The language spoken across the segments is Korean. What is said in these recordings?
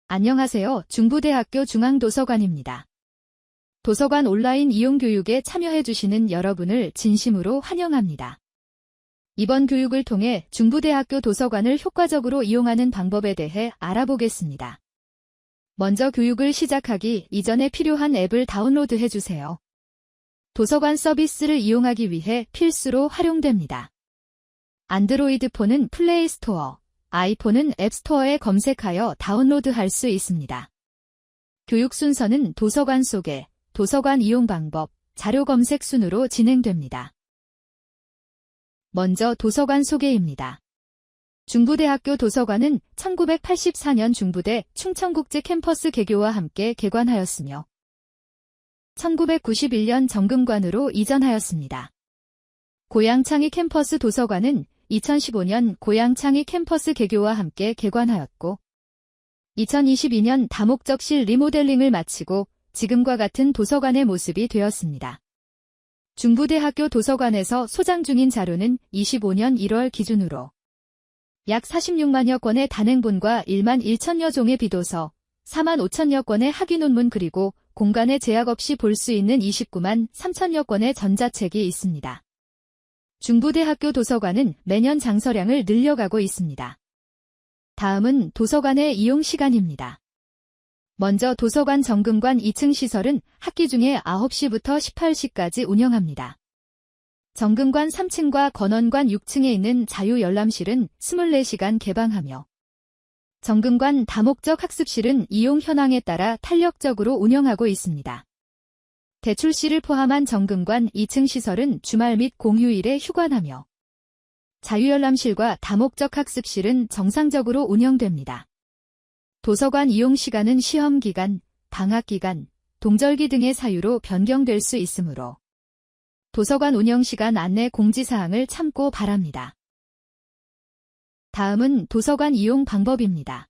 안녕하세요. 중부대학교 중앙도서관입니다. 도서관 온라인 이용 교육에 참여해주시는 여러분을 진심으로 환영합니다. 이번 교육을 통해 중부대학교 도서관을 효과적으로 이용하는 방법에 대해 알아보겠습니다. 먼저 교육을 시작하기 이전에 필요한 앱을 다운로드해주세요. 도서관 서비스를 이용하기 위해 필수로 활용됩니다. 안드로이드 폰은 플레이스토어, 아이폰은 앱스토어에 검색하여 다운로드할 수 있습니다. 교육 순서는 도서관 소개, 도서관 이용 방법, 자료 검색 순으로 진행됩니다. 먼저 도서관 소개입니다. 중부대학교 도서관은 1984년 중부대 충청국제 캠퍼스 개교와 함께 개관하였으며 1991년 정금관으로 이전하였습니다. 고양창이 캠퍼스 도서관은 2015년 고양창이 캠퍼스 개교와 함께 개관하였고 2022년 다목적실 리모델링을 마치고 지금과 같은 도서관의 모습이 되었습니다. 중부대학교 도서관에서 소장 중인 자료는 25년 1월 기준으로 약 46만여 건의 단행본과 1만 1천여 종의 비도서, 4만 5천여 건의 학위 논문 그리고 공간에 제약 없이 볼 수 있는 29만 3천여 건의 전자책이 있습니다. 중부대학교 도서관은 매년 장서량을 늘려가고 있습니다. 다음은 도서관의 이용 시간입니다. 먼저 도서관 정금관 2층 시설은 학기 중에 9시부터 18시까지 운영합니다. 정금관 3층과 건원관 6층에 있는 자유열람실은 24시간 개방하며 정금관 다목적 학습실은 이용 현황에 따라 탄력적으로 운영하고 있습니다. 대출실을 포함한 정금관 2층 시설은 주말 및 공휴일에 휴관하며 자유열람실과 다목적 학습실은 정상적으로 운영됩니다. 도서관 이용 시간은 시험기간, 방학기간, 동절기 등의 사유로 변경될 수 있으므로 도서관 운영시간 안내 공지사항을 참고 바랍니다. 다음은 도서관 이용 방법입니다.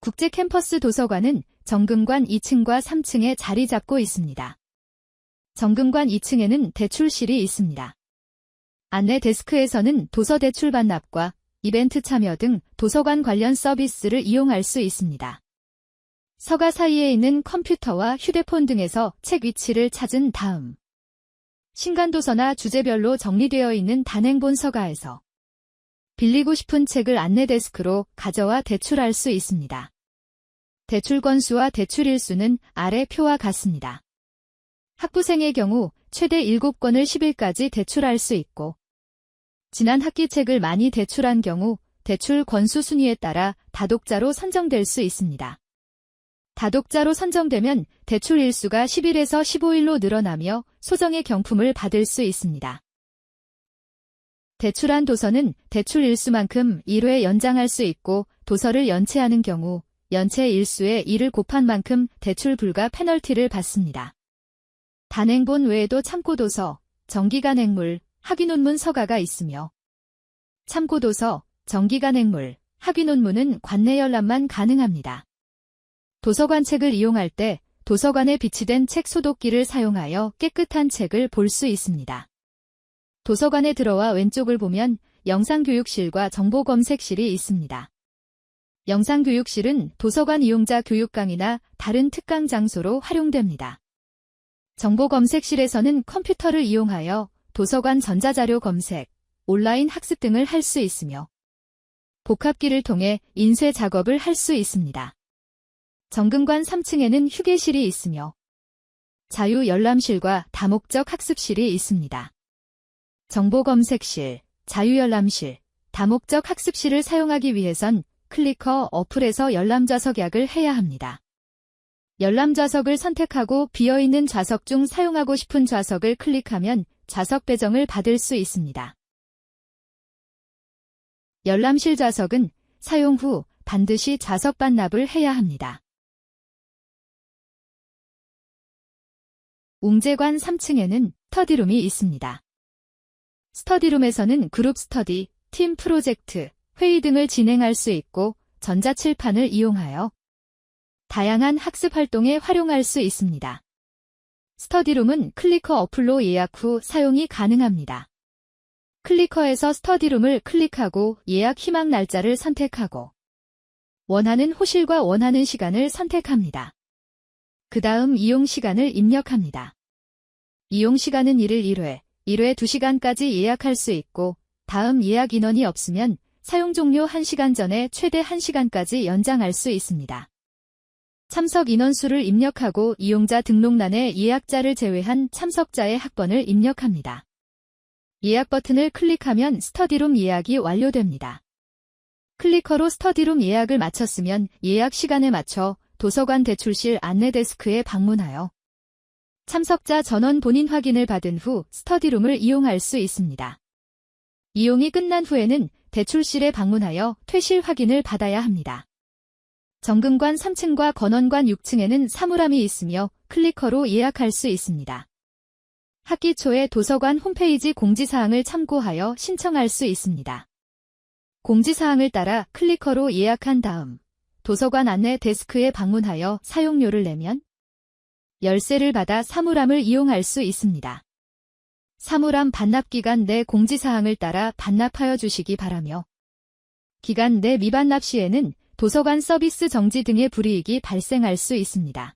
국제캠퍼스 도서관은 정금관 2층과 3층에 자리 잡고 있습니다. 정금관 2층에는 대출실이 있습니다. 안내 데스크에서는 도서 대출 반납과 이벤트 참여 등 도서관 관련 서비스를 이용할 수 있습니다. 서가 사이에 있는 컴퓨터와 휴대폰 등에서 책 위치를 찾은 다음 신간도서나 주제별로 정리되어 있는 단행본 서가에서 빌리고 싶은 책을 안내 데스크로 가져와 대출할 수 있습니다. 대출 건수와 대출 일수는 아래 표와 같습니다. 학부생의 경우 최대 7권을 10일까지 대출할 수 있고 지난 학기 책을 많이 대출한 경우 대출 권수 순위에 따라 다독자로 선정될 수 있습니다. 다독자로 선정되면 대출 일수가 10일에서 15일로 늘어나며 소정의 경품을 받을 수 있습니다. 대출한 도서는 대출 일수만큼 1회 연장할 수 있고 도서를 연체하는 경우 연체 일수의 1을 곱한 만큼 대출 불가 페널티를 받습니다. 단행본 외에도 참고도서, 정기간 행물, 학위 논문 서가가 있으며 참고도서, 정기간 행물, 학위 논문은 관내 열람만 가능합니다. 도서관 책을 이용할 때 도서관에 비치된 책 소독기를 사용하여 깨끗한 책을 볼 수 있습니다. 도서관에 들어와 왼쪽을 보면 영상교육실과 정보검색실이 있습니다. 영상교육실은 도서관 이용자 교육 강의나 다른 특강 장소로 활용됩니다. 정보검색실에서는 컴퓨터를 이용하여 도서관 전자자료 검색, 온라인 학습 등을 할 수 있으며 복합기를 통해 인쇄 작업을 할 수 있습니다. 정금관 3층에는 휴게실이 있으며 자유열람실과 다목적 학습실이 있습니다. 정보검색실, 자유열람실, 다목적 학습실을 사용하기 위해선 클리커 어플에서 열람 좌석약을 해야 합니다. 열람 좌석을 선택하고 비어있는 좌석 중 사용하고 싶은 좌석을 클릭하면 좌석 배정을 받을 수 있습니다. 열람실 좌석은 사용 후 반드시 좌석 반납을 해야 합니다. 웅재관 3층에는 스터디룸이 있습니다. 스터디룸에서는 그룹 스터디, 팀 프로젝트, 회의 등을 진행할 수 있고 전자칠판을 이용하여 다양한 학습 활동에 활용할 수 있습니다. 스터디룸은 클리커 어플로 예약 후 사용이 가능합니다. 클리커에서 스터디룸을 클릭하고 예약 희망 날짜를 선택하고 원하는 호실과 원하는 시간을 선택합니다. 그 다음 이용 시간을 입력합니다. 이용 시간은 1일 1회, 1회 2시간까지 예약할 수 있고 다음 예약 인원이 없으면 사용 종료 1시간 전에 최대 1시간까지 연장할 수 있습니다. 참석 인원수를 입력하고 이용자 등록란에 예약자를 제외한 참석자의 학번을 입력합니다. 예약 버튼을 클릭하면 스터디룸 예약이 완료됩니다. 클리커로 스터디룸 예약을 마쳤으면 예약 시간에 맞춰 도서관 대출실 안내 데스크에 방문하여 참석자 전원 본인 확인을 받은 후 스터디룸을 이용할 수 있습니다. 이용이 끝난 후에는 대출실에 방문하여 퇴실 확인을 받아야 합니다. 정금관 3층과 건원관 6층에는 사물함이 있으며 클리커로 예약할 수 있습니다. 학기 초에 도서관 홈페이지 공지사항을 참고하여 신청할 수 있습니다. 공지사항을 따라 클리커로 예약한 다음 도서관 안내 데스크에 방문하여 사용료를 내면 열쇠를 받아 사물함을 이용할 수 있습니다. 사물함 반납 기간 내 공지사항을 따라 반납하여 주시기 바라며 기간 내 미반납 시에는 도서관 서비스 정지 등의 불이익이 발생할 수 있습니다.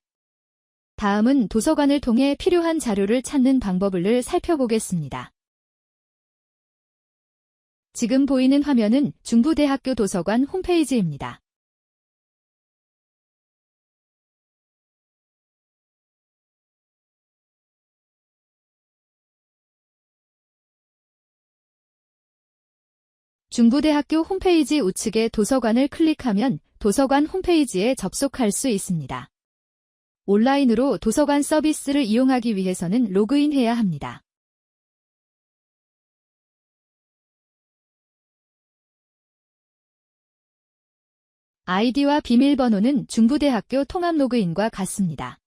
다음은 도서관을 통해 필요한 자료를 찾는 방법을 살펴보겠습니다. 지금 보이는 화면은 중부대학교 도서관 홈페이지입니다. 중부대학교 홈페이지 우측의 도서관을 클릭하면 도서관 홈페이지에 접속할 수 있습니다. 온라인으로 도서관 서비스를 이용하기 위해서는 로그인해야 합니다. 아이디와 비밀번호는 중부대학교 통합 로그인과 같습니다.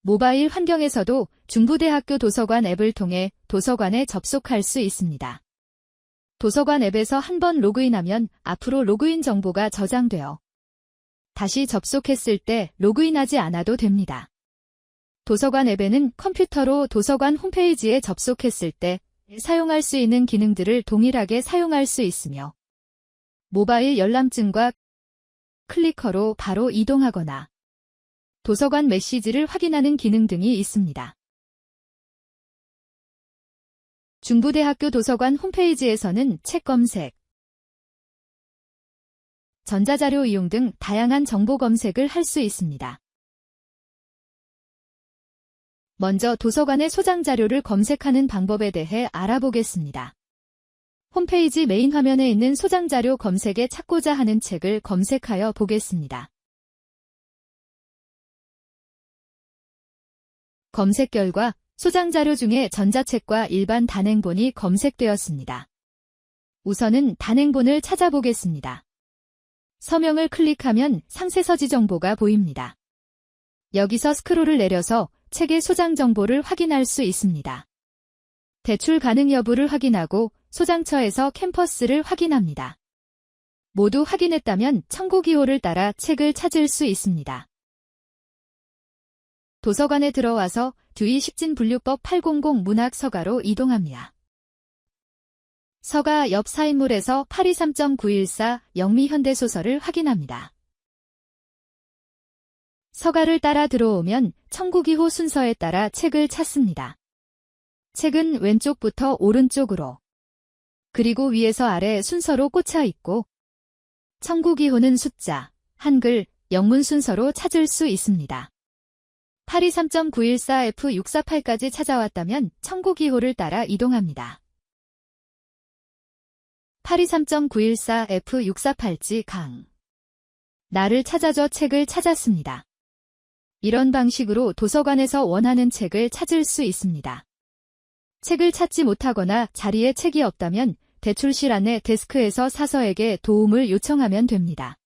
모바일 환경에서도 중부대학교 도서관 앱을 통해 도서관에 접속할 수 있습니다. 도서관 앱에서 한번 로그인하면 앞으로 로그인 정보가 저장되어 다시 접속했을 때 로그인하지 않아도 됩니다. 도서관 앱에는 컴퓨터로 도서관 홈페이지에 접속했을 때 사용할 수 있는 기능들을 동일하게 사용할 수 있으며 모바일 열람증과 클리커로 바로 이동하거나 도서관 메시지를 확인하는 기능 등이 있습니다. 중부대학교 도서관 홈페이지에서는 책 검색, 전자자료 이용 등 다양한 정보 검색을 할 수 있습니다. 먼저 도서관의 소장 자료를 검색하는 방법에 대해 알아보겠습니다. 홈페이지 메인 화면에 있는 소장 자료 검색에 찾고자 하는 책을 검색하여 보겠습니다. 검색 결과 소장 자료 중에 전자책과 일반 단행본이 검색되었습니다. 우선은 단행본을 찾아보겠습니다. 서명을 클릭하면 상세 서지 정보가 보입니다. 여기서 스크롤을 내려서 책의 소장 정보를 확인할 수 있습니다. 대출 가능 여부를 확인하고 소장처에서 캠퍼스를 확인합니다. 모두 확인했다면 청구 기호를 따라 책을 찾을 수 있습니다. 도서관에 들어와서 듀이 식진분류법 800 문학 서가로 이동합니다. 서가 옆 사인물에서 823.914 영미현대소설을 확인합니다. 서가를 따라 들어오면 청구기호 순서에 따라 책을 찾습니다. 책은 왼쪽부터 오른쪽으로 그리고 위에서 아래 순서로 꽂혀 있고 청구기호는 숫자, 한글, 영문 순서로 찾을 수 있습니다. 823.914F648까지 찾아왔다면 청구기호를 따라 이동합니다. 823.914F648지 강. 나를 찾아줘 책을 찾았습니다. 이런 방식으로 도서관에서 원하는 책을 찾을 수 있습니다. 책을 찾지 못하거나 자리에 책이 없다면 대출실 안내 데스크에서 사서에게 도움을 요청하면 됩니다.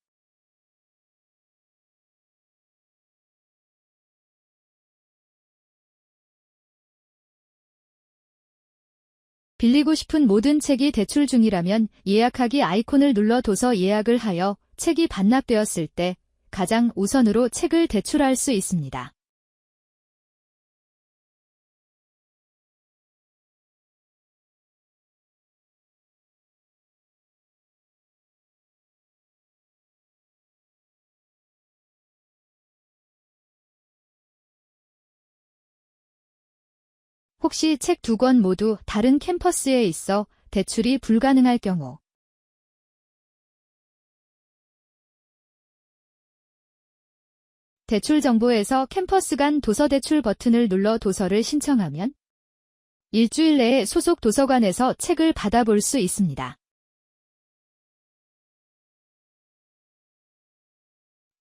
빌리고 싶은 모든 책이 대출 중이라면 예약하기 아이콘을 눌러 도서 예약을 하여 책이 반납되었을 때 가장 우선으로 책을 대출할 수 있습니다. 혹시 책 2권 모두 다른 캠퍼스에 있어 대출이 불가능할 경우 대출 정보에서 캠퍼스 간 도서 대출 버튼을 눌러 도서를 신청하면 일주일 내에 소속 도서관에서 책을 받아볼 수 있습니다.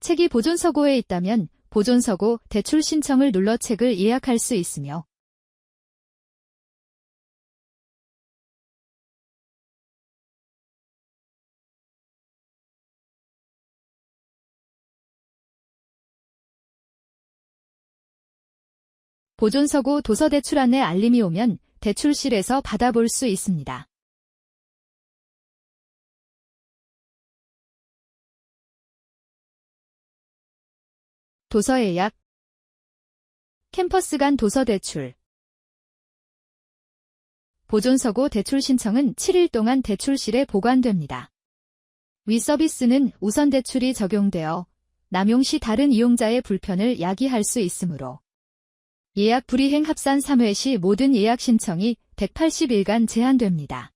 책이 보존서고에 있다면 보존서고 대출 신청을 눌러 책을 예약할 수 있으며 보존서고 도서 대출 안내 알림이 오면 대출실에서 받아볼 수 있습니다. 도서 예약, 캠퍼스 간 도서 대출, 보존서고 대출 신청은 7일 동안 대출실에 보관됩니다. 위 서비스는 우선 대출이 적용되어 남용 시 다른 이용자의 불편을 야기할 수 있으므로 예약 불이행 합산 3회 시 모든 예약 신청이 180일간 제한됩니다.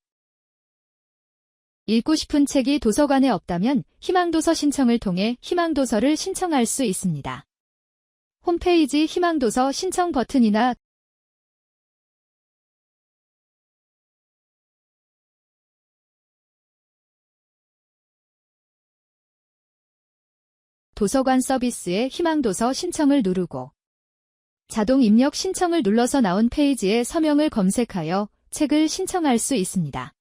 읽고 싶은 책이 도서관에 없다면 희망도서 신청을 통해 희망도서를 신청할 수 있습니다. 홈페이지 희망도서 신청 버튼이나 도서관 서비스의 희망도서 신청을 누르고 자동 입력 신청을 눌러서 나온 페이지에 서명을 검색하여 책을 신청할 수 있습니다.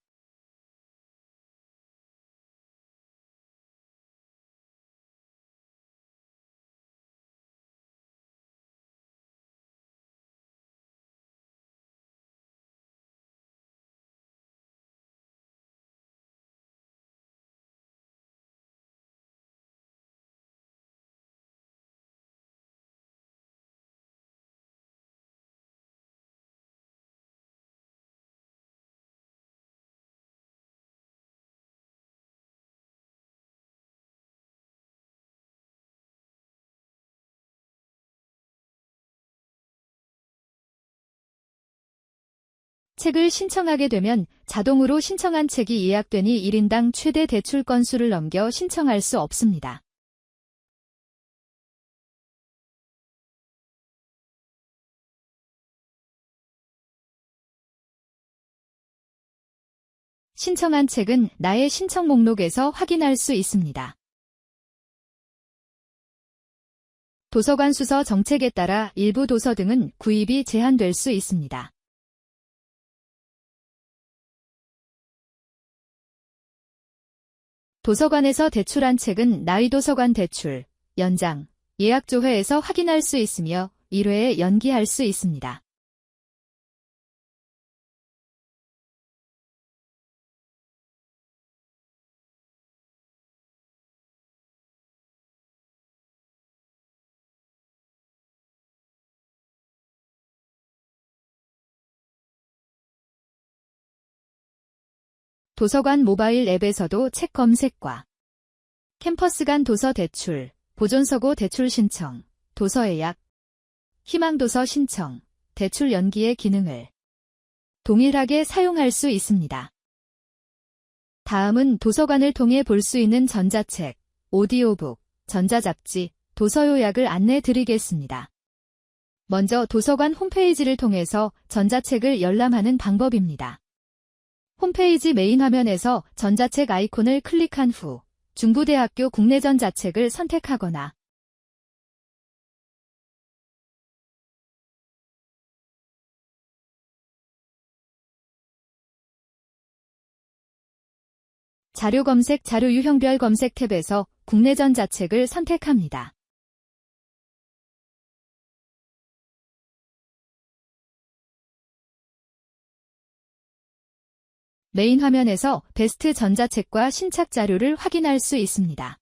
책을 신청하게 되면 자동으로 신청한 책이 예약되니 1인당 최대 대출 건수를 넘겨 신청할 수 없습니다. 신청한 책은 나의 신청 목록에서 확인할 수 있습니다. 도서관 수서 정책에 따라 일부 도서 등은 구입이 제한될 수 있습니다. 도서관에서 대출한 책은 나의도서관 대출, 연장, 예약조회에서 확인할 수 있으며 1회에 연기할 수 있습니다. 도서관 모바일 앱에서도 책 검색과 캠퍼스 간 도서 대출, 보존서고 대출 신청, 도서 예약, 희망도서 신청, 대출 연기의 기능을 동일하게 사용할 수 있습니다. 다음은 도서관을 통해 볼 수 있는 전자책, 오디오북, 전자잡지, 도서 요약을 안내 드리겠습니다. 먼저 도서관 홈페이지를 통해서 전자책을 열람하는 방법입니다. 홈페이지 메인 화면에서 전자책 아이콘을 클릭한 후 중부대학교 국내전자책을 선택하거나 자료 검색 자료 유형별 검색 탭에서 국내전자책을 선택합니다. 메인 화면에서 베스트 전자책과 신착 자료를 확인할 수 있습니다.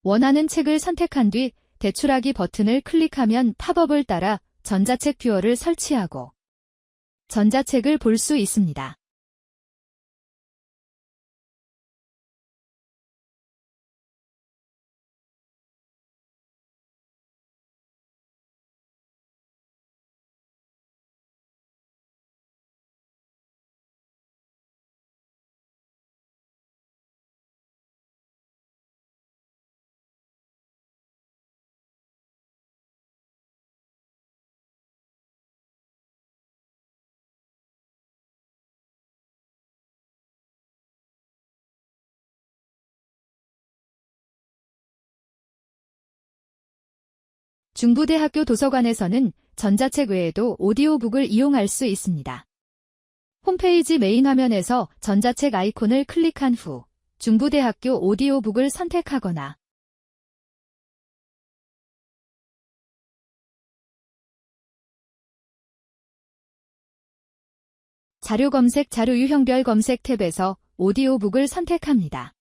원하는 책을 선택한 뒤 대출하기 버튼을 클릭하면 팝업을 따라 전자책 뷰어를 설치하고 전자책을 볼 수 있습니다. 중부대학교 도서관에서는 전자책 외에도 오디오북을 이용할 수 있습니다. 홈페이지 메인 화면에서 전자책 아이콘을 클릭한 후 중부대학교 오디오북을 선택하거나 자료 검색 자료 유형별 검색 탭에서 오디오북을 선택합니다.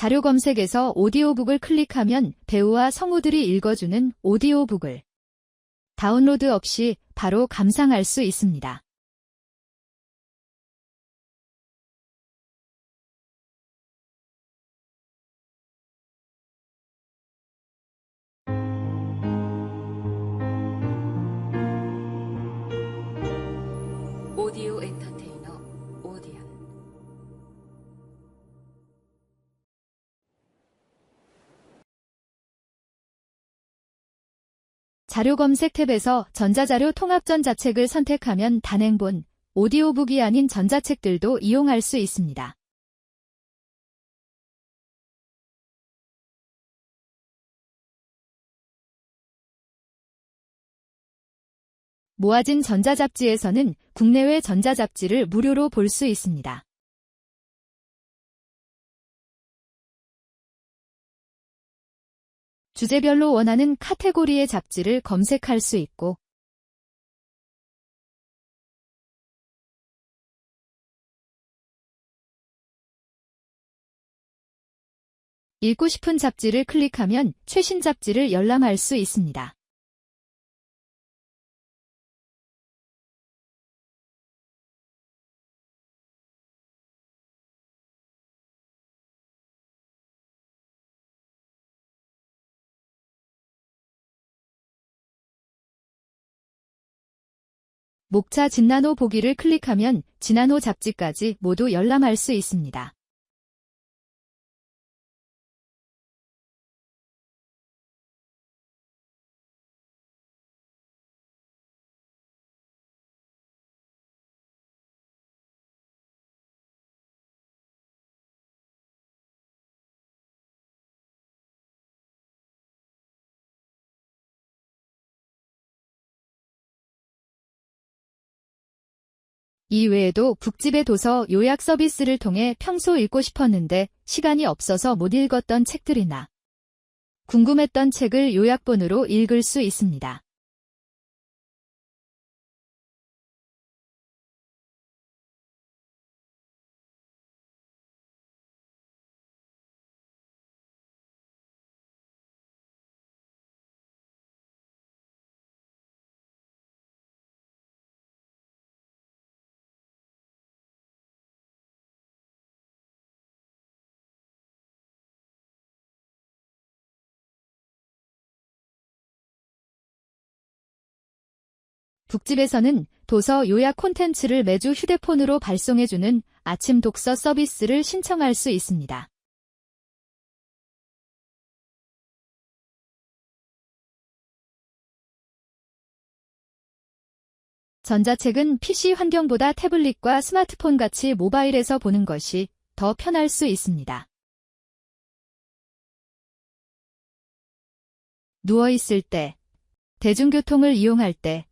자료 검색에서 오디오북을 클릭하면 배우와 성우들이 읽어주는 오디오북을 다운로드 없이 바로 감상할 수 있습니다. 오디오 엔터테이너 오디언. 자료 검색 탭에서 전자자료 통합 전자책을 선택하면 단행본, 오디오북이 아닌 전자책들도 이용할 수 있습니다. 모아진 전자잡지에서는 국내외 전자잡지를 무료로 볼 수 있습니다. 주제별로 원하는 카테고리의 잡지를 검색할 수 있고 읽고 싶은 잡지를 클릭하면 최신 잡지를 열람할 수 있습니다. 목차 진난호 보기를 클릭하면 진난호 잡지까지 모두 열람할 수 있습니다. 이외에도 북집의 도서 요약 서비스를 통해 평소 읽고 싶었는데 시간이 없어서 못 읽었던 책들이나 궁금했던 책을 요약본으로 읽을 수 있습니다. 북집에서는 도서 요약 콘텐츠를 매주 휴대폰으로 발송해주는 아침 독서 서비스를 신청할 수 있습니다. 전자책은 PC 환경보다 태블릿과 스마트폰 같이 모바일에서 보는 것이 더 편할 수 있습니다. 누워있을 때, 대중교통을 이용할 때,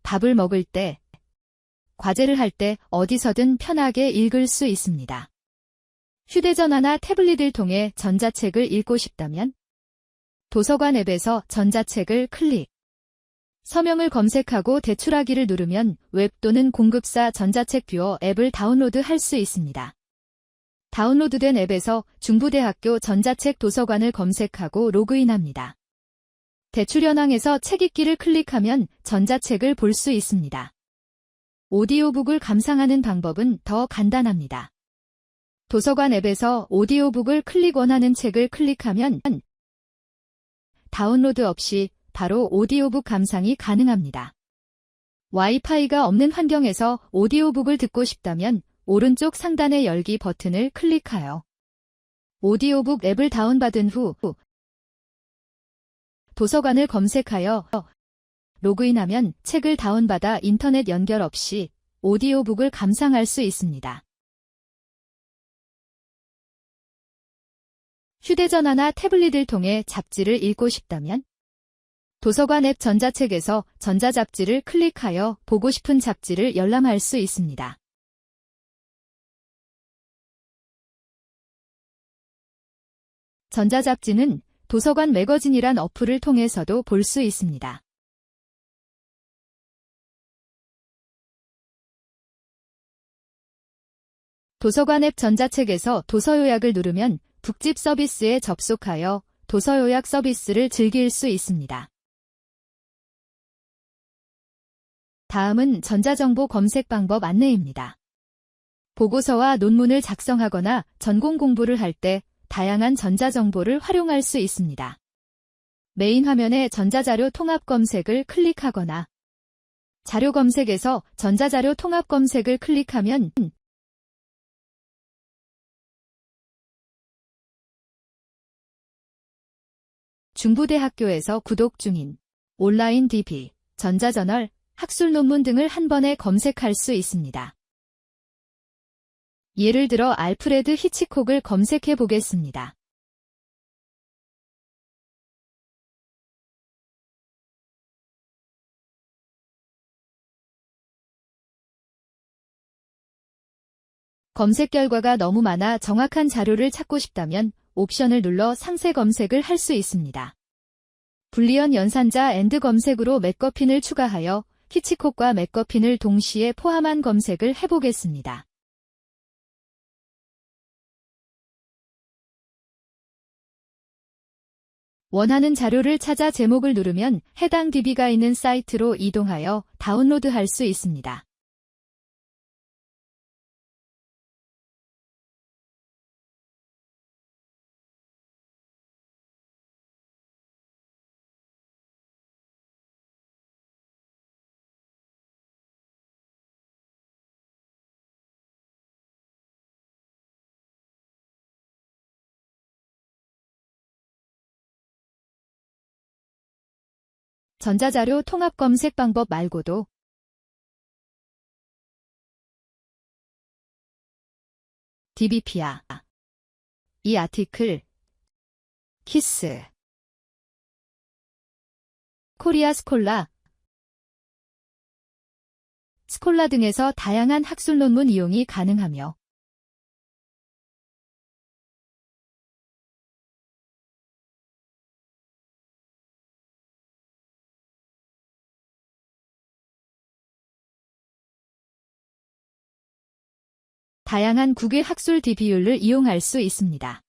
밥을 먹을 때, 과제를 할 때 어디서든 편하게 읽을 수 있습니다. 휴대전화나 태블릿을 통해 전자책을 읽고 싶다면 도서관 앱에서 전자책을 클릭. 서명을 검색하고 대출하기를 누르면 웹 또는 공급사 전자책 뷰어 앱을 다운로드할 수 있습니다. 다운로드된 앱에서 중부대학교 전자책 도서관을 검색하고 로그인합니다. 대출 현황에서 책 읽기를 클릭하면 전자책을 볼 수 있습니다. 오디오북을 감상하는 방법은 더 간단합니다. 도서관 앱에서 오디오북을 원하는 책을 클릭하면 다운로드 없이 바로 오디오북 감상이 가능합니다. 와이파이가 없는 환경에서 오디오북을 듣고 싶다면 오른쪽 상단의 열기 버튼을 클릭하여 오디오북 앱을 다운받은 후 도서관을 검색하여 로그인하면 책을 다운받아 인터넷 연결 없이 오디오북을 감상할 수 있습니다. 휴대전화나 태블릿을 통해 잡지를 읽고 싶다면 도서관 앱 전자책에서 전자잡지를 클릭하여 보고 싶은 잡지를 열람할 수 있습니다. 전자잡지는 도서관 매거진이란 어플을 통해서도 볼 수 있습니다. 도서관 앱 전자책에서 도서요약을 누르면 북집 서비스에 접속하여 도서요약 서비스를 즐길 수 있습니다. 다음은 전자정보 검색 방법 안내입니다. 보고서와 논문을 작성하거나 전공 공부를 할 때 다양한 전자정보를 활용할 수 있습니다. 메인 화면에 전자자료 통합 검색을 클릭하거나 자료 검색에서 전자자료 통합 검색을 클릭하면 중부대학교에서 구독 중인 온라인 DB, 전자저널, 학술 논문 등을 한 번에 검색할 수 있습니다. 예를 들어 알프레드 히치콕을 검색해 보겠습니다. 검색 결과가 너무 많아 정확한 자료를 찾고 싶다면 옵션을 눌러 상세 검색을 할 수 있습니다. 불리언 연산자 앤드 검색으로 맥거핀을 추가하여 히치콕과 맥거핀을 동시에 포함한 검색을 해보겠습니다. 원하는 자료를 찾아 제목을 누르면 해당 DB가 있는 사이트로 이동하여 다운로드할 수 있습니다. 전자자료 통합 검색 방법 말고도 DBpedia, 이 아티클, 키스, 코리아 스콜라, 스콜라 등에서 다양한 학술 논문 이용이 가능하며 다양한 국외 학술 DB율을 이용할 수 있습니다.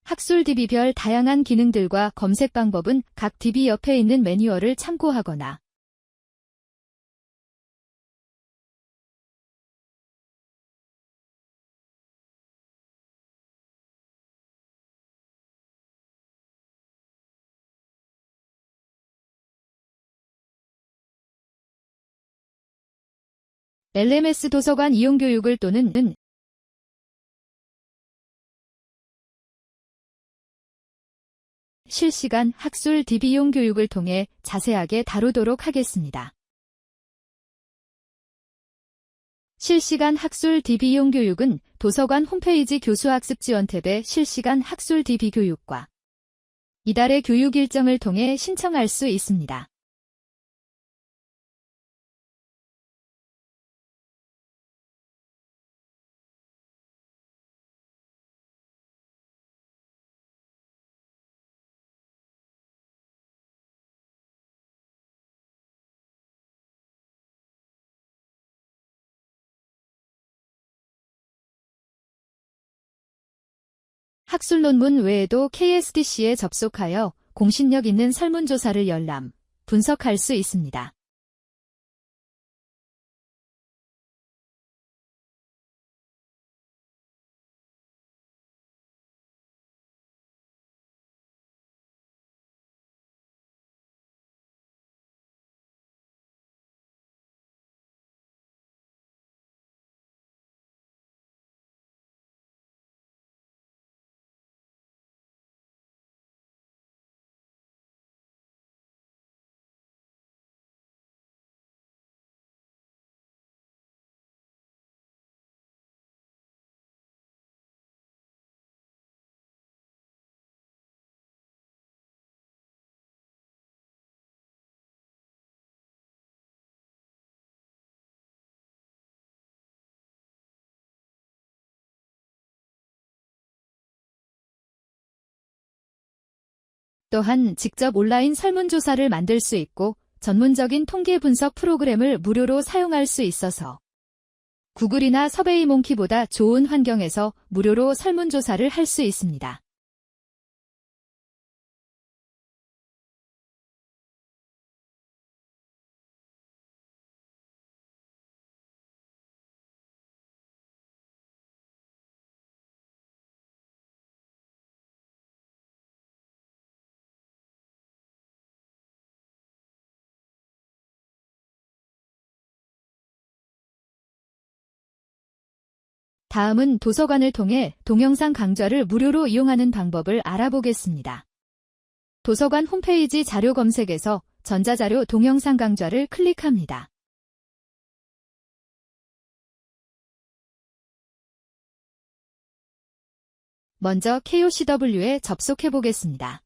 학술 DB별 다양한 기능들과 검색 방법은 각 DB 옆에 있는 매뉴얼을 참고하거나 LMS 도서관 이용 교육을 또는 실시간 학술 DB용 교육을 통해 자세하게 다루도록 하겠습니다. 실시간 학술 DB용 교육은 도서관 홈페이지 교수학습 지원 탭의 실시간 학술 DB 교육과 이달의 교육 일정을 통해 신청할 수 있습니다. 학술 논문 외에도 KSDC에 접속하여 공신력 있는 설문조사를 열람, 분석할 수 있습니다. 또한 직접 온라인 설문조사를 만들 수 있고 전문적인 통계 분석 프로그램을 무료로 사용할 수 있어서 구글이나 서베이몽키보다 좋은 환경에서 무료로 설문조사를 할 수 있습니다. 다음은 도서관을 통해 동영상 강좌를 무료로 이용하는 방법을 알아보겠습니다. 도서관 홈페이지 자료 검색에서 전자자료 동영상 강좌를 클릭합니다. 먼저 KOCW에 접속해 보겠습니다.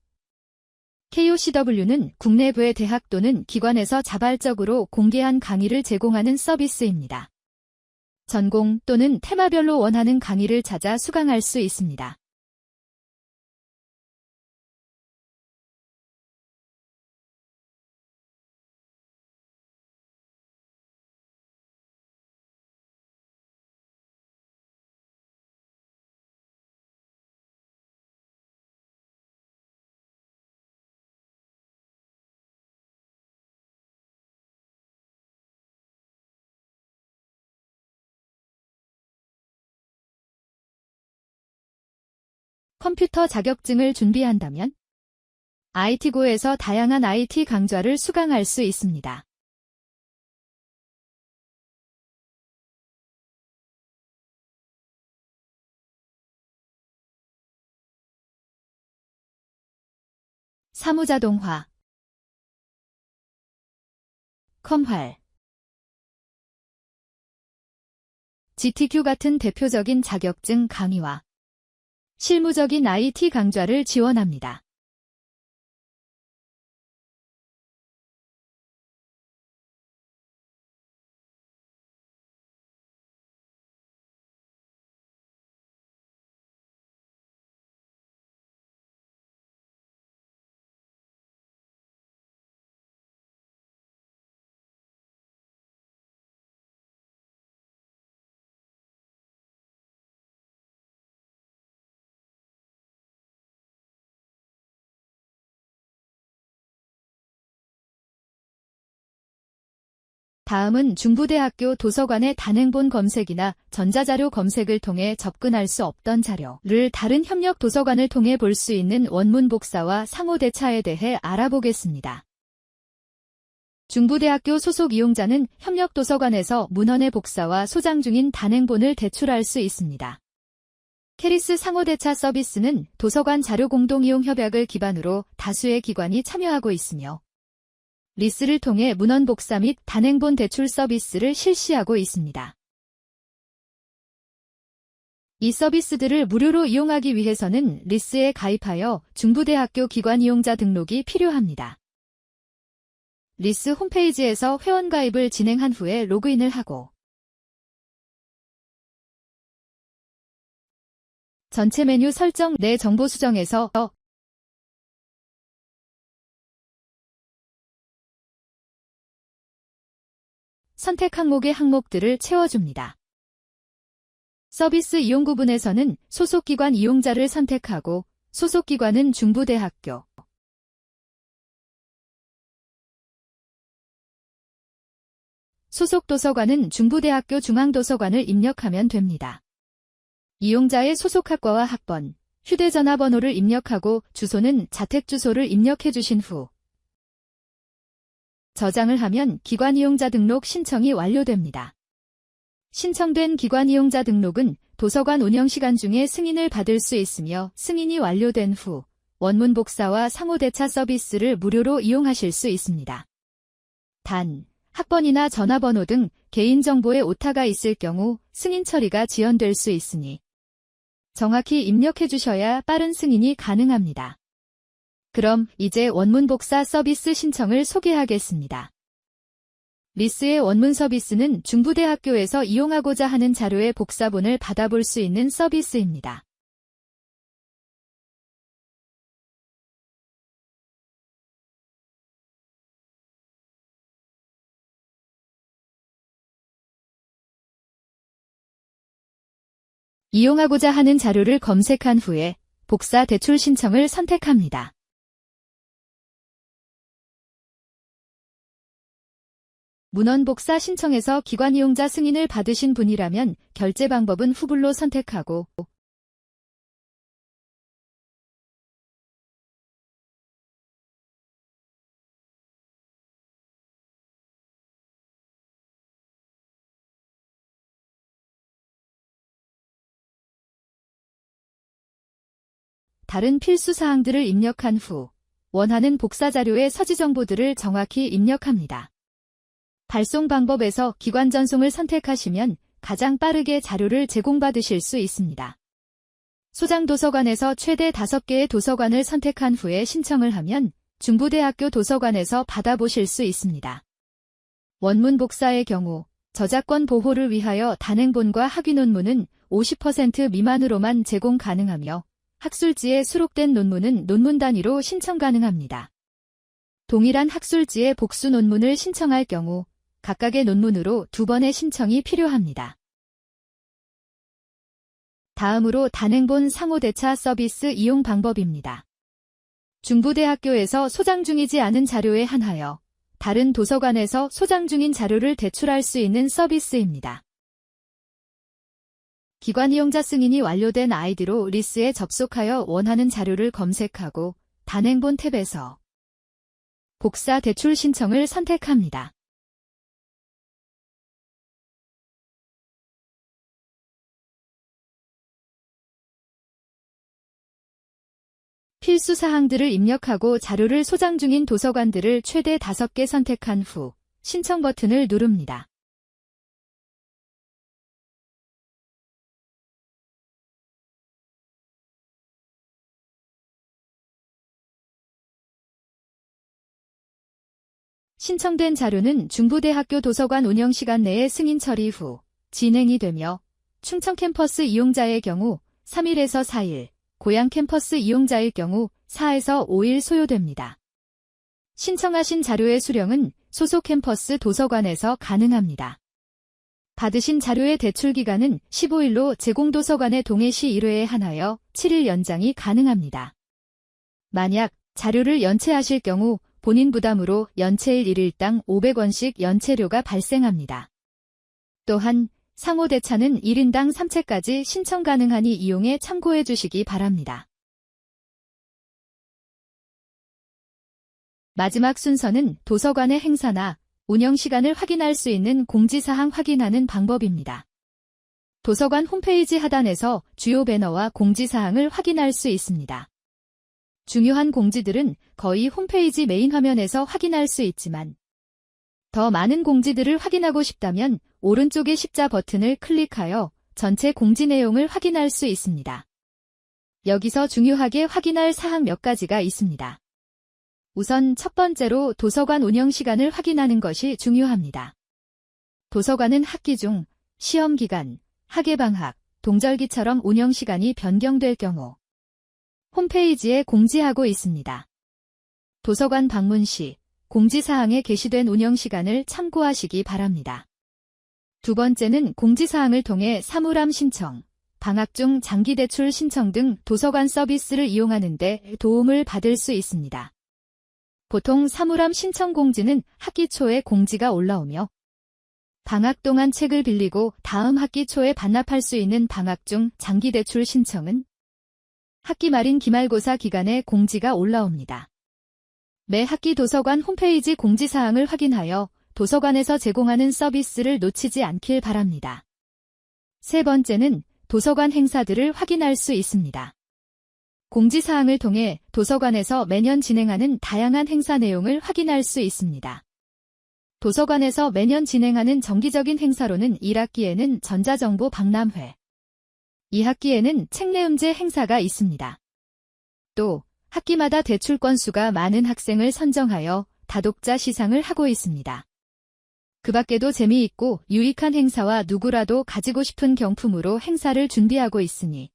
KOCW는 국내외 대학 또는 기관에서 자발적으로 공개한 강의를 제공하는 서비스입니다. 전공 또는 테마별로 원하는 강의를 찾아 수강할 수 있습니다. 컴퓨터 자격증을 준비한다면 IT고에서 다양한 IT 강좌를 수강할 수 있습니다. 사무자동화, 컴활, GTQ 같은 대표적인 자격증 강의와 실무적인 IT 강좌를 지원합니다. 다음은 중부대학교 도서관의 단행본 검색이나 전자자료 검색을 통해 접근할 수 없던 자료를 다른 협력 도서관을 통해 볼 수 있는 원문 복사와 상호 대차에 대해 알아보겠습니다. 중부대학교 소속 이용자는 협력 도서관에서 문헌의 복사와 소장 중인 단행본을 대출할 수 있습니다. 캐리스 상호대차 서비스는 도서관 자료 공동이용 협약을 기반으로 다수의 기관이 참여하고 있으며 리스를 통해 문헌 복사 및 단행본 대출 서비스를 실시하고 있습니다. 이 서비스들을 무료로 이용하기 위해서는 리스에 가입하여 중부대학교 기관 이용자 등록이 필요합니다. 리스 홈페이지에서 회원가입을 진행한 후에 로그인을 하고 전체 메뉴 설정 내 정보 수정에서 선택 항목의 항목들을 채워줍니다. 서비스 이용 구분에서는 소속기관 이용자를 선택하고 소속기관은 중부대학교, 소속도서관은 중부대학교 중앙도서관을 입력하면 됩니다. 이용자의 소속학과와 학번, 휴대전화번호를 입력하고 주소는 자택주소를 입력해 주신 후 저장을 하면 기관이용자 등록 신청이 완료됩니다. 신청된 기관이용자 등록은 도서관 운영시간 중에 승인을 받을 수 있으며 승인이 완료된 후 원문 복사와 상호대차 서비스를 무료로 이용하실 수 있습니다. 단, 학번이나 전화번호 등 개인정보에 오타가 있을 경우 승인 처리가 지연될 수 있으니 정확히 입력해 주셔야 빠른 승인이 가능합니다. 그럼 이제 원문 복사 서비스 신청을 소개하겠습니다. 리스의 원문 서비스는 중부대학교에서 이용하고자 하는 자료의 복사본을 받아볼 수 있는 서비스입니다. 이용하고자 하는 자료를 검색한 후에 복사 대출 신청을 선택합니다. 문헌 복사 신청에서 기관 이용자 승인을 받으신 분이라면 결제 방법은 후불로 선택하고 다른 필수 사항들을 입력한 후 원하는 복사 자료의 서지 정보들을 정확히 입력합니다. 발송 방법에서 기관 전송을 선택하시면 가장 빠르게 자료를 제공받으실 수 있습니다. 소장도서관에서 최대 5개의 도서관을 선택한 후에 신청을 하면 중부대학교 도서관에서 받아보실 수 있습니다. 원문 복사의 경우 저작권 보호를 위하여 단행본과 학위 논문은 50% 미만으로만 제공 가능하며 학술지에 수록된 논문은 논문 단위로 신청 가능합니다. 동일한 학술지의 복수 논문을 신청할 경우 각각의 논문으로 2번의 신청이 필요합니다. 다음으로 단행본 상호대차 서비스 이용 방법입니다. 중부대학교에서 소장 중이지 않은 자료에 한하여 다른 도서관에서 소장 중인 자료를 대출할 수 있는 서비스입니다. 기관 이용자 승인이 완료된 아이디로 리스에 접속하여 원하는 자료를 검색하고 단행본 탭에서 복사 대출 신청을 선택합니다. 필수 사항들을 입력하고 자료를 소장 중인 도서관들을 최대 5개 선택한 후 신청 버튼을 누릅니다. 신청된 자료는 중부대학교 도서관 운영시간 내에 승인 처리 후 진행이 되며 충청 캠퍼스 이용자의 경우 3일에서 4일, 고양 캠퍼스 이용자일 경우 4에서 5일 소요됩니다. 신청하신 자료의 수령은 소속 캠퍼스 도서관에서 가능합니다. 받으신 자료의 대출 기간은 15일로 제공도서관의 동해시 1회에 한하여 7일 연장이 가능합니다. 만약 자료를 연체하실 경우 본인 부담으로 연체일 1일당 500원씩 연체료가 발생합니다. 또한 상호대차는 1인당 3채까지 신청 가능하니 이용에 참고해 주시기 바랍니다. 마지막 순서는 도서관의 행사나 운영시간을 확인할 수 있는 공지사항 확인하는 방법입니다. 도서관 홈페이지 하단에서 주요 배너와 공지사항을 확인할 수 있습니다. 중요한 공지들은 거의 홈페이지 메인 화면에서 확인할 수 있지만 더 많은 공지들을 확인하고 싶다면 오른쪽의 십자 버튼을 클릭하여 전체 공지 내용을 확인할 수 있습니다. 여기서 중요하게 확인할 사항 몇 가지가 있습니다. 우선 첫 번째로 도서관 운영 시간을 확인하는 것이 중요합니다. 도서관은 학기 중, 시험 기간, 학예방학, 동절기처럼 운영 시간이 변경될 경우 홈페이지에 공지하고 있습니다. 도서관 방문 시 공지사항에 게시된 운영 시간을 참고하시기 바랍니다. 두 번째는 공지사항을 통해 사물함 신청, 방학 중 장기대출 신청 등 도서관 서비스를 이용하는 데 도움을 받을 수 있습니다. 보통 사물함 신청 공지는 학기 초에 공지가 올라오며 방학 동안 책을 빌리고 다음 학기 초에 반납할 수 있는 방학 중 장기대출 신청은 학기 말인 기말고사 기간에 공지가 올라옵니다. 매 학기 도서관 홈페이지 공지사항을 확인하여 도서관에서 제공하는 서비스를 놓치지 않길 바랍니다. 세 번째는 도서관 행사들을 확인할 수 있습니다. 공지사항을 통해 도서관에서 매년 진행하는 다양한 행사 내용을 확인할 수 있습니다. 도서관에서 매년 진행하는 정기적인 행사로는 1학기에는 전자정보 박람회, 2학기에는 책내음제 행사가 있습니다. 또 학기마다 대출 건수가 많은 학생을 선정하여 다독자 시상을 하고 있습니다. 그 밖에도 재미있고 유익한 행사와 누구라도 가지고 싶은 경품으로 행사를 준비하고 있으니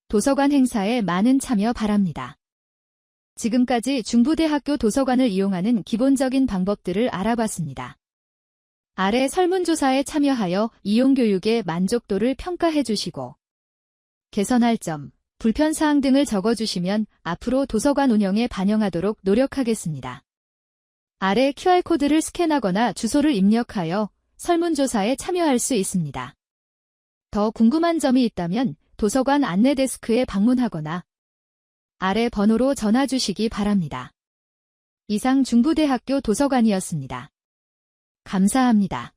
도서관 행사에 많은 참여 바랍니다. 지금까지 중부대학교 도서관을 이용하는 기본적인 방법들을 알아봤습니다. 아래 설문조사에 참여하여 이용교육의 만족도를 평가해 주시고 개선할 점, 불편사항 등을 적어주시면 앞으로 도서관 운영에 반영하도록 노력하겠습니다. 아래 QR코드를 스캔하거나 주소를 입력하여 설문조사에 참여할 수 있습니다. 더 궁금한 점이 있다면 도서관 안내데스크에 방문하거나 아래 번호로 전화 주시기 바랍니다. 이상 중부대학교 도서관이었습니다. 감사합니다.